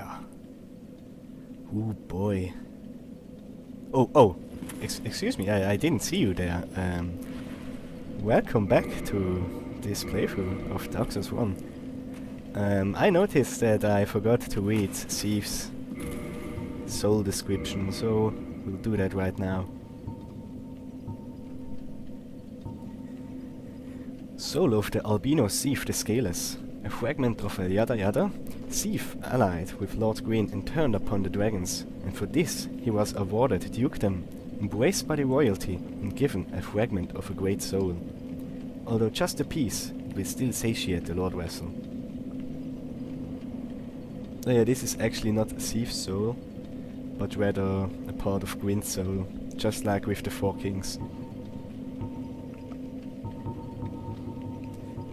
there. Oh boy. Oh, excuse me, I didn't see you there. Welcome back to this playthrough of Dark Souls 1. I noticed that I forgot to read Thief's soul description, so we'll do that right now. Soul of the albino thief the Scaleless, a fragment of a yada yada. Thief allied with Lord Green and turned upon the dragons, and for this he was awarded dukedom, embraced by the royalty, and given a fragment of a great soul. Although just a piece, it will still satiate the Lord Vessel. So yeah, this is actually not a thief's soul, but rather a part of Gwyn's soul, just like with the Four Kings.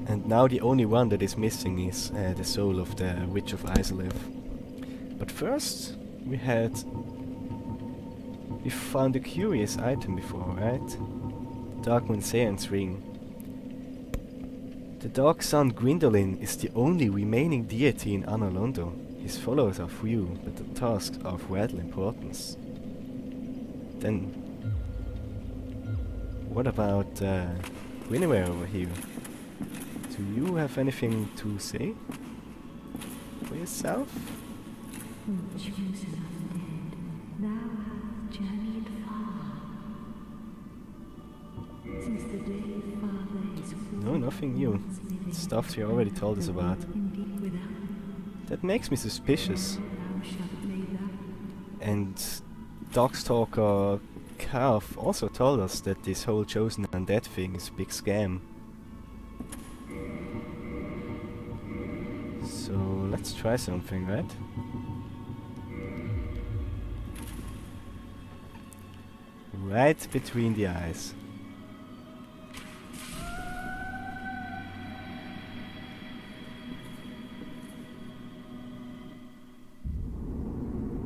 And now the only one that is missing is the soul of the Witch of Isolith. But first, we found a curious item before, right? Darkmoon Sean's ring. The Dark Sun Gwyndolin is the only remaining deity in Anor Londo. His followers are few, but the tasks are of vital importance. Then, what about Guinevere over here? Do you have anything to say for yourself? Chosen of the dead, thou hast journeyed far. Since the day Father is No, nothing new. Stuff you already told us about. That makes me suspicious. And Darkstalker Calf also told us that this whole chosen undead thing is a big scam. So let's try something, right? Right between the eyes.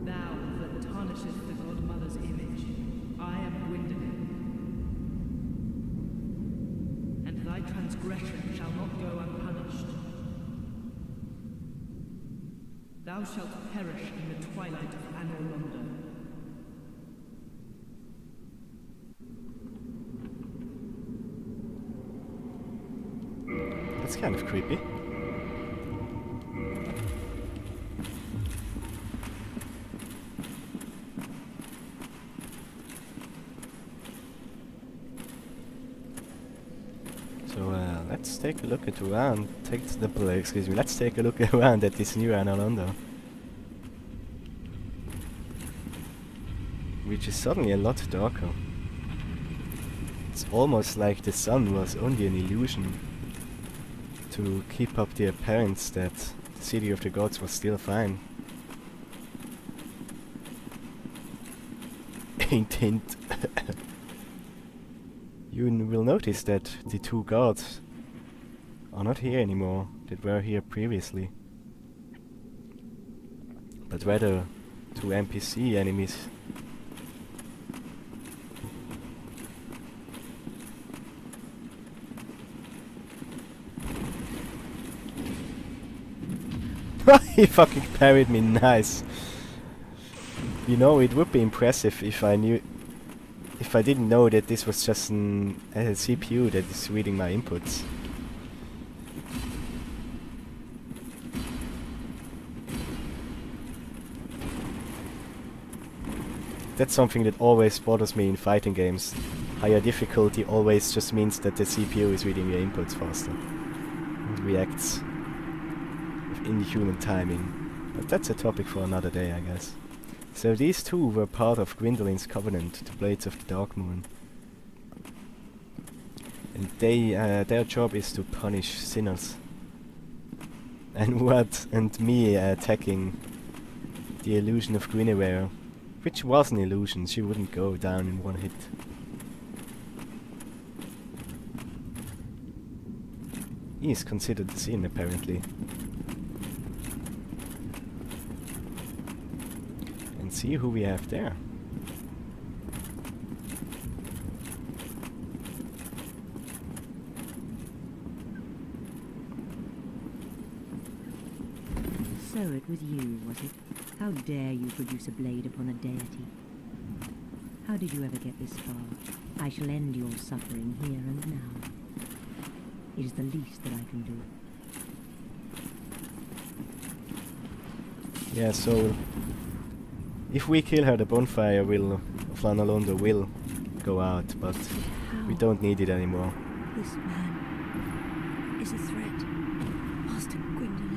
Thou that tarnishest the Godmother's image, I am Gwyndolin. And thy transgression shall not go unpunished. Thou shalt perish in the twilight of Anor Londo. That's kind of creepy. So let's take a look at around. Let's take a look around at this new Anor Londo, which is suddenly a lot darker. It's almost like the sun was only an illusion to keep up the appearance that the city of the gods was still fine. Hint hint. You will notice that the two gods are not here anymore, that were here previously, but rather two NPC enemies. He fucking parried me, nice. You know, it would be impressive if I didn't know that this was just a CPU that is reading my inputs. That's something that always bothers me in fighting games. Higher difficulty always just means that the CPU is reading your inputs faster and reacts with inhuman timing. But that's a topic for another day, I guess. So these two were part of Gwyndolin's covenant, the Blades of the Darkmoon. And their job is to punish sinners. And me attacking the illusion of Guinevere, which was an illusion, she wouldn't go down in one hit. He is considered the sin, apparently. And see who we have there. So So it was you, was it? How dare you produce a blade upon a deity? How did you ever get this far? I shall end your suffering here and now. It is the least that I can do. Yeah, so if we kill her, the bonfire of Lanalondo will go out, but we How? don't need it anymore. This man is a threat. Master Gwendolyn.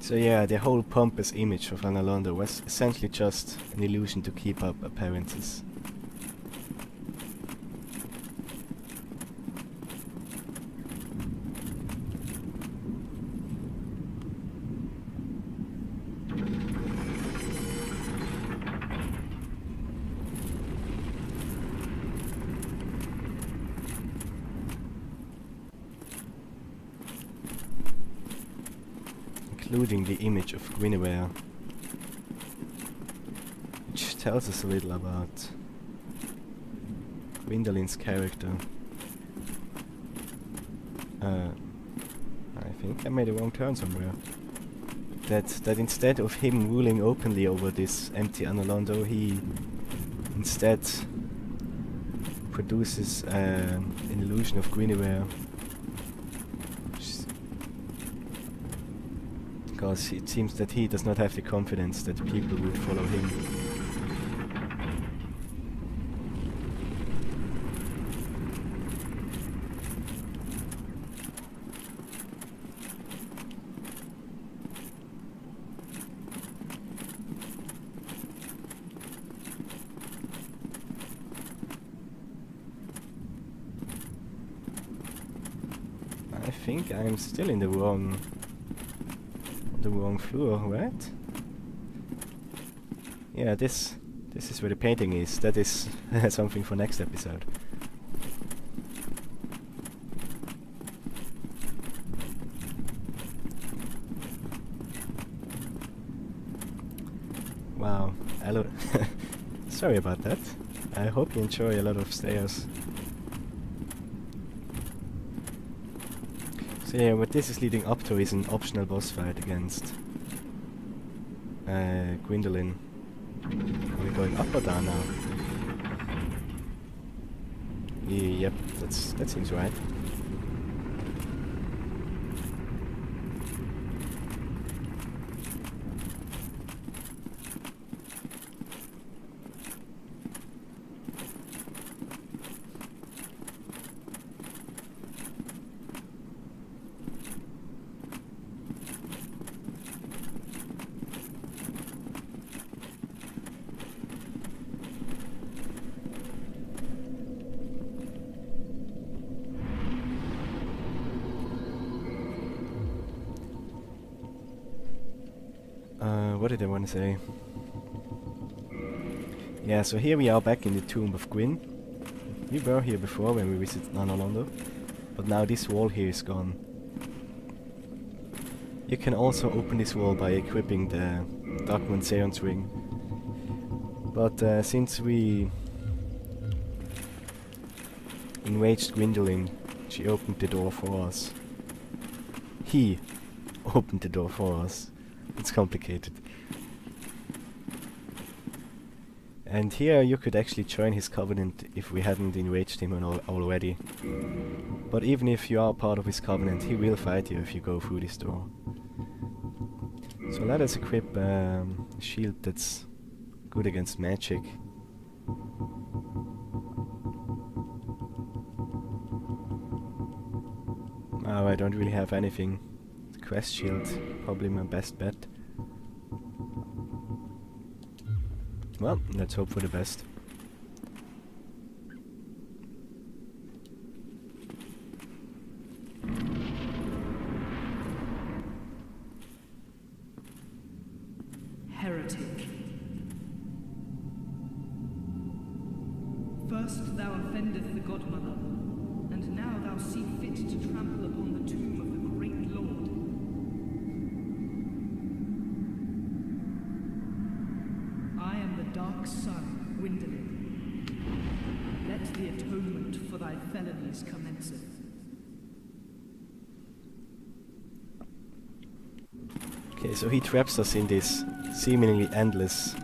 So yeah, the whole pompous image of Lanalondo was essentially just an illusion to keep up appearances. Including the image of Guinevere, which tells us a little about Gwendolyn's character. I think I made a wrong turn somewhere. That instead of him ruling openly over this empty Analondo, he instead produces an illusion of Guinevere. Because it seems that he does not have the confidence that people would follow him. I think I'm still in the wrong floor, right? Yeah, this is where the painting is. That is something for next episode. Wow, sorry about that. I hope you enjoy a lot of stairs. So yeah, what this is leading up to is an optional boss fight against Gwendolyn. Are we going up or down now? Yep, that seems right. What did I want to say? Yeah, so here we are back in the tomb of Gwyn. We were here before when we visited Nanalondo, but now this wall here is gone. You can also open this wall by equipping the Darkmoon Seance ring. But since we enraged Gwendolyn, she opened the door for us. He opened the door for us. It's complicated. And here you could actually join his covenant if we hadn't enraged him already. But even if you are part of his covenant, he will fight you if you go through this door. So let us equip a shield that's good against magic. Oh, I don't really have anything. Quest shield, probably my best bet. Well, let's hope for the best. Heretic. First thou offendest the Godmother, and now thou see fit to trample upon the tomb of the great Lord. I am the Dark Sun, Gwendolyn. let the atonement for thy felonies commenceth. Okay, so he traps us in this seemingly endless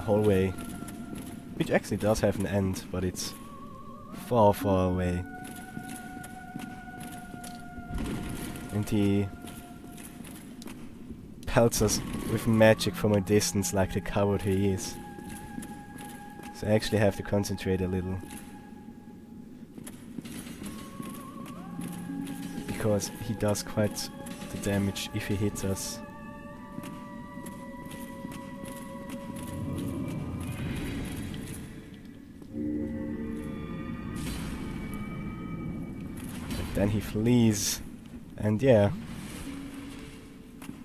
hallway, which actually does have an end, but it's far, far away. And he pelts us with magic from a distance like the coward he is. So I actually have to concentrate a little. Because he does quite the damage if he hits us. But then he flees. And yeah,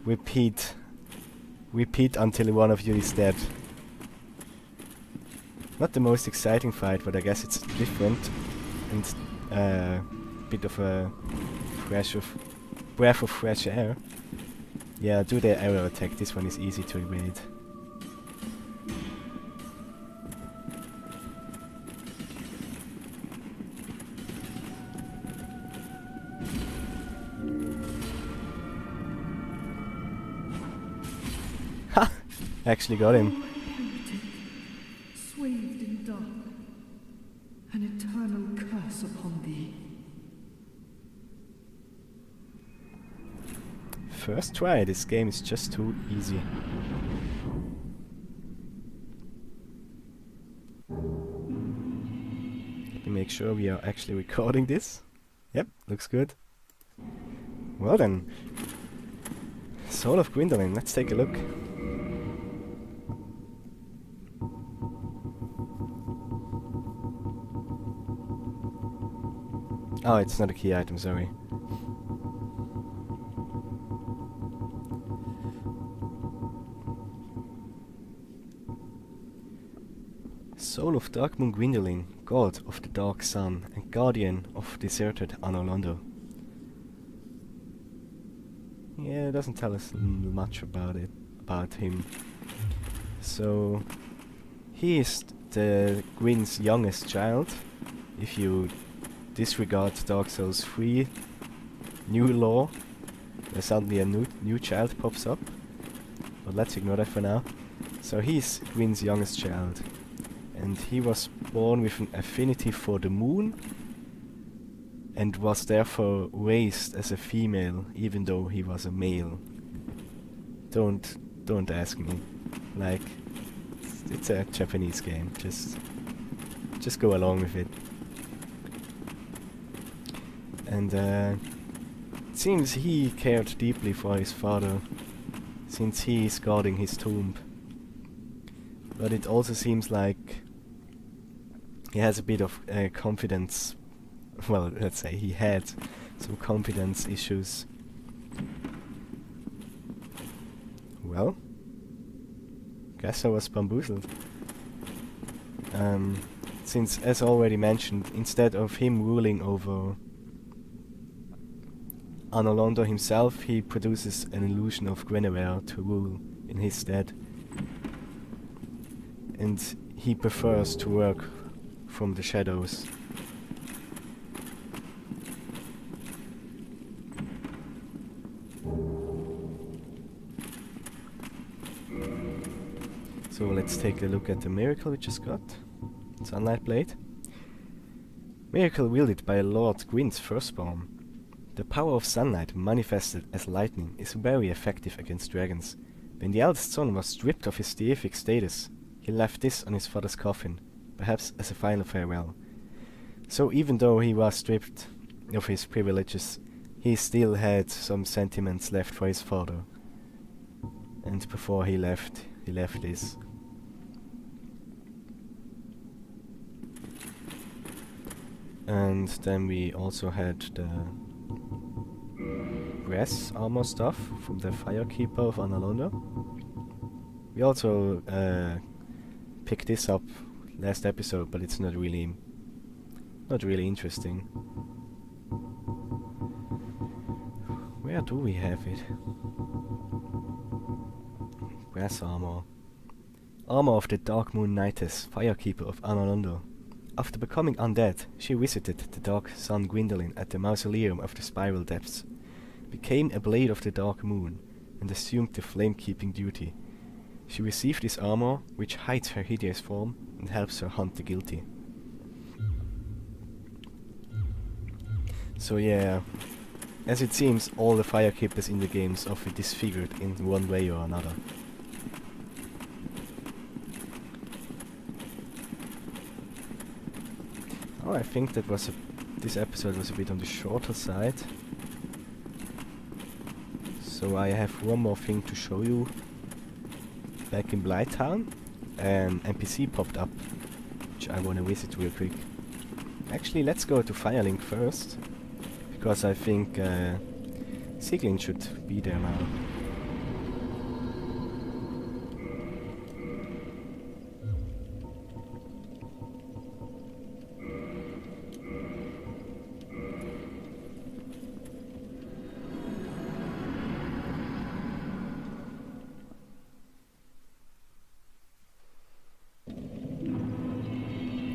repeat until one of you is dead. Not the most exciting fight, but I guess it's different and bit of a breath of fresh air. Yeah, do the arrow attack. This one is easy to evade. Actually got him. Heretic, swathed in dark, an eternal curse upon thee. First try, this game is just too easy. Let me make sure we are actually recording this. Yep, looks good. Well then. Soul of Gwendolyn, let's take a look. Oh, it's not a key item, sorry. Soul of Darkmoon Gwendolyn, god of the dark sun and guardian of deserted Anolondo. Yeah, it doesn't tell us much about him. So, he is the Gwyn's youngest child, if you disregard Dark Souls 3 new lore, where suddenly a new child pops up. But let's ignore that for now. So he's Gwyn's youngest child. And he was born with an affinity for the moon, and was therefore raised as a female, even though he was a male. Don't ask me. Like, it's a Japanese game. Just go along with it. And it seems he cared deeply for his father, since he is guarding his tomb. But it also seems like he has a bit of confidence. Well, let's say he had some confidence issues. Well, guess I was bamboozled. Since, as already mentioned, instead of him ruling over Anolondo himself, he produces an illusion of Guinevere to rule in his stead. And he prefers to work from the shadows. So let's take a look at the miracle we just got. Sunlight Blade. Miracle wielded by Lord Gwyn's firstborn. The power of sunlight manifested as lightning is very effective against dragons. When the eldest son was stripped of his deific status, he left this on his father's coffin, perhaps as a final farewell. So even though he was stripped of his privileges, he still had some sentiments left for his father. And before he left this. And then we also had the brass armor stuff from the Firekeeper of Anolondo. We also picked this up last episode, but it's not really interesting. Where do we have it? Brass armor. armor of the Dark Moon Knightess, Firekeeper of Analondo. After becoming undead, she visited the Dark Sun Gwendolyn at the Mausoleum of the Spiral Depths, became a Blade of the Dark Moon, and assumed the flame-keeping duty. She received this armor, which hides her hideous form and helps her hunt the guilty. So yeah, as it seems, all the Firekeepers in the games are disfigured in one way or another. Oh, I think that was this episode was a bit on the shorter side. So I have one more thing to show you. Back in Blighttown, an NPC popped up, which I want to visit real quick. Actually, let's go to Firelink first, because I think Siglin should be there now.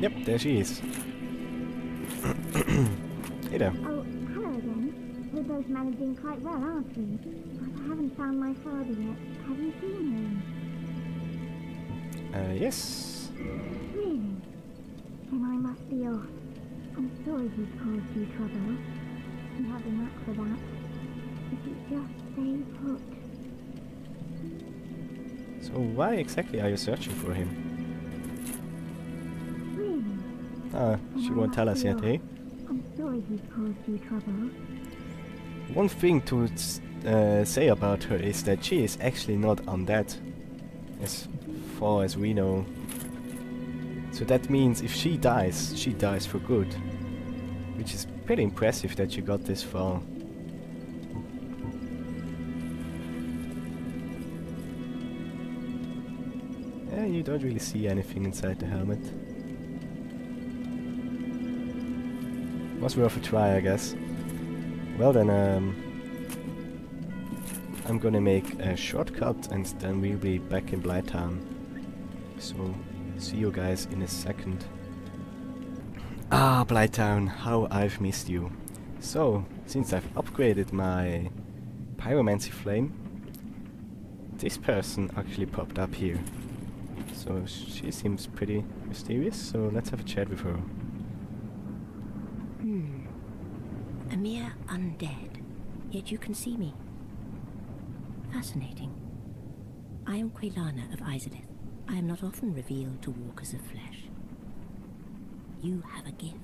Yep, there she is. Hey there. Oh, hello again. We're both managing quite well, aren't we? But I haven't found my father yet. Have you seen him? Yes. Really? Then I must be off. I'm sorry he's caused you trouble. You have a knack for that. If you just stay put. So why exactly are you searching for him? Really? Ah, she Then I won't tell must us be yet, off. eh? I'm sorry he's caused you trouble. One thing to say about her is that she is actually not undead, as far as we know. So that means if she dies for good. Which is pretty impressive that she got this far. Yeah, you don't really see anything inside the helmet. Was worth a try, I guess. Well then, I'm gonna make a shortcut and then we'll be back in Blighttown. So, see you guys in a second. Ah, Blighttown, how I've missed you. So, since I've upgraded my pyromancy flame, this person actually popped up here. So she seems pretty mysterious, so let's have a chat with her. A mere undead, yet you can see me. Fascinating. I am Quelana of Izalith. I am not often revealed to walkers of flesh. You have a gift.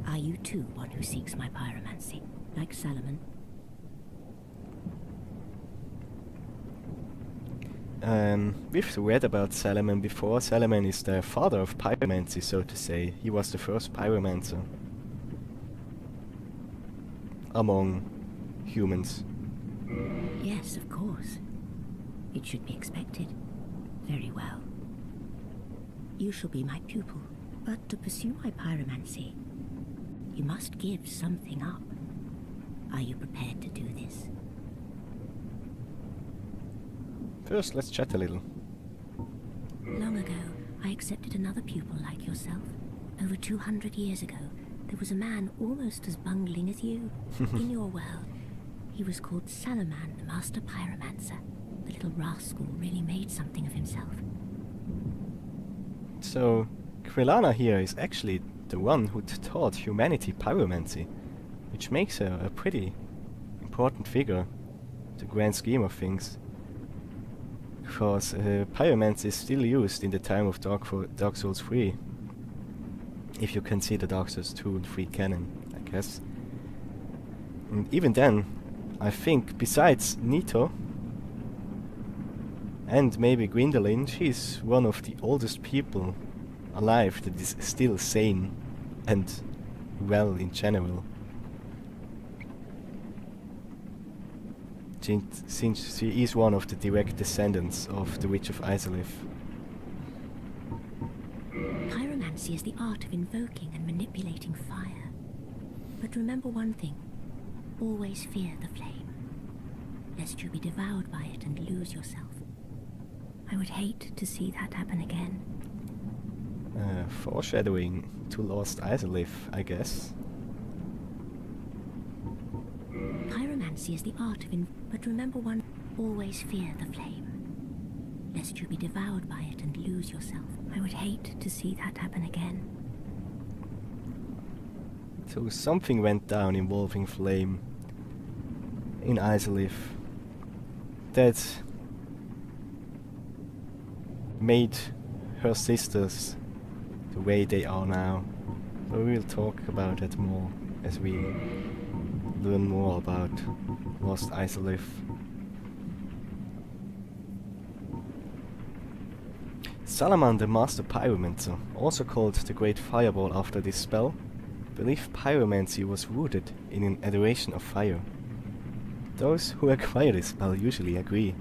Are you too one who seeks my pyromancy, like Salomon? We've read about Salomon before. Salomon is the father of pyromancy, so to say. He was the first pyromancer among humans. Yes, of course. It should be expected. Very well. You shall be my pupil, but to pursue my pyromancy, you must give something up. Are you prepared to do this? First, let's chat a little. Long ago, I accepted another pupil like yourself. Over 200 years ago, there was a man almost as bungling as you. In your world, he was called Salomon, the master pyromancer. The little rascal really made something of himself. So, Quelana here is actually the one who taught humanity pyromancy, which makes her a pretty important figure in the grand scheme of things. Because pyromancy is still used in the time of Dark Souls 3. If you consider Dark Souls 2 and 3 canon, I guess. And even then, I think besides Nito and maybe Gwendolyn, she's one of the oldest people alive that is still sane and well in general. Since she is one of the direct descendants of the Witch of Izalith. Pyromancy is the art of invoking and manipulating fire. But remember one thing. Always fear the flame, lest you be devoured by it and lose yourself. I would hate to see that happen again. Foreshadowing to Lost Isolith, I guess. Pyromancy is the art of but remember one, always fear the flame, lest you be devoured by it and lose yourself. I would hate to see that happen again. So something went down involving flame in Isolith that made her sisters the way they are now. But we'll talk about that more as we learn more about Lost Isolith. Salaman, the Master Pyromancer, also called the Great Fireball after this spell, believed pyromancy was rooted in an adoration of fire. Those who acquire this spell usually agree.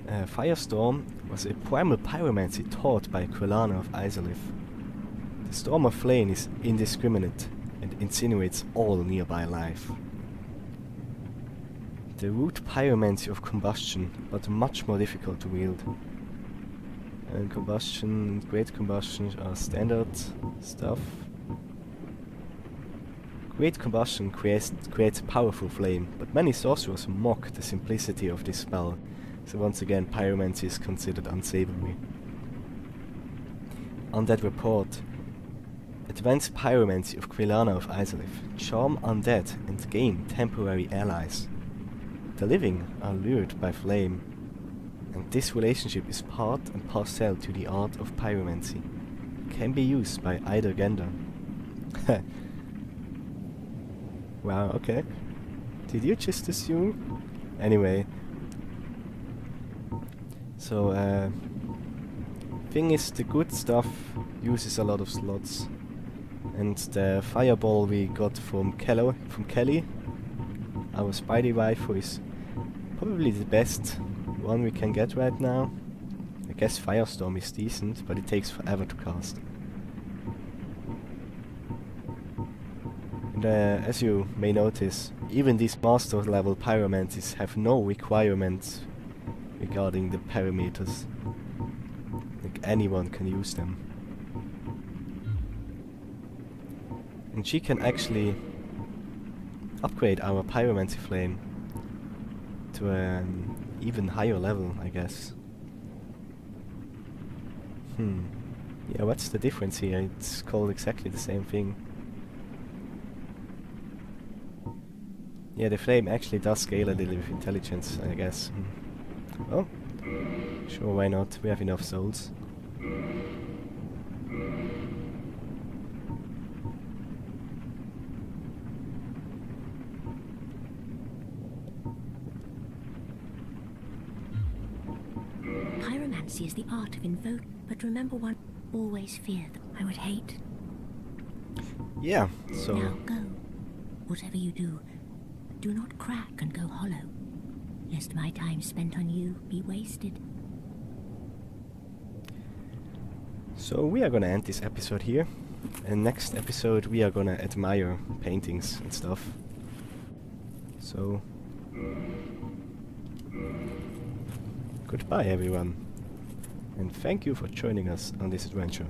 Firestorm was a primal pyromancy taught by Quelana of Isolith. The storm of flame is indiscriminate and incinerates all nearby life. The root pyromancy of combustion, but much more difficult to wield. And combustion and great combustion are standard stuff. Great combustion creates a powerful flame, but many sorcerers mock the simplicity of this spell, so once again pyromancy is considered unsavory. On that report, advanced pyromancy of Quelana of Isolith charm undead and gain temporary allies. The living are lured by flame, and this relationship is part and parcel to the art of pyromancy. Can be used by either gender. Wow, okay. Did you just assume? Anyway. So, thing is, the good stuff uses a lot of slots. And the fireball we got from Kelly, our Spidey waifu, is probably the best one we can get right now. I guess Firestorm is decent, but it takes forever to cast. And as you may notice, even these master level pyromancies have no requirements regarding the parameters. Like anyone can use them. And she can actually upgrade our pyromancy flame to an even higher level, I guess. Yeah, what's the difference here? It's called exactly the same thing. Yeah, the flame actually does scale a little with intelligence, I guess. Oh, sure, why not? We have enough souls. Pyromancy is the art of invoke, but remember one, always fear that I would hate. Yeah, so... Now go. Whatever you do, do not crack and go hollow, lest my time spent on you be wasted. So we are gonna end this episode here, and next episode we are gonna admire paintings and stuff. So... goodbye everyone, and thank you for joining us on this adventure.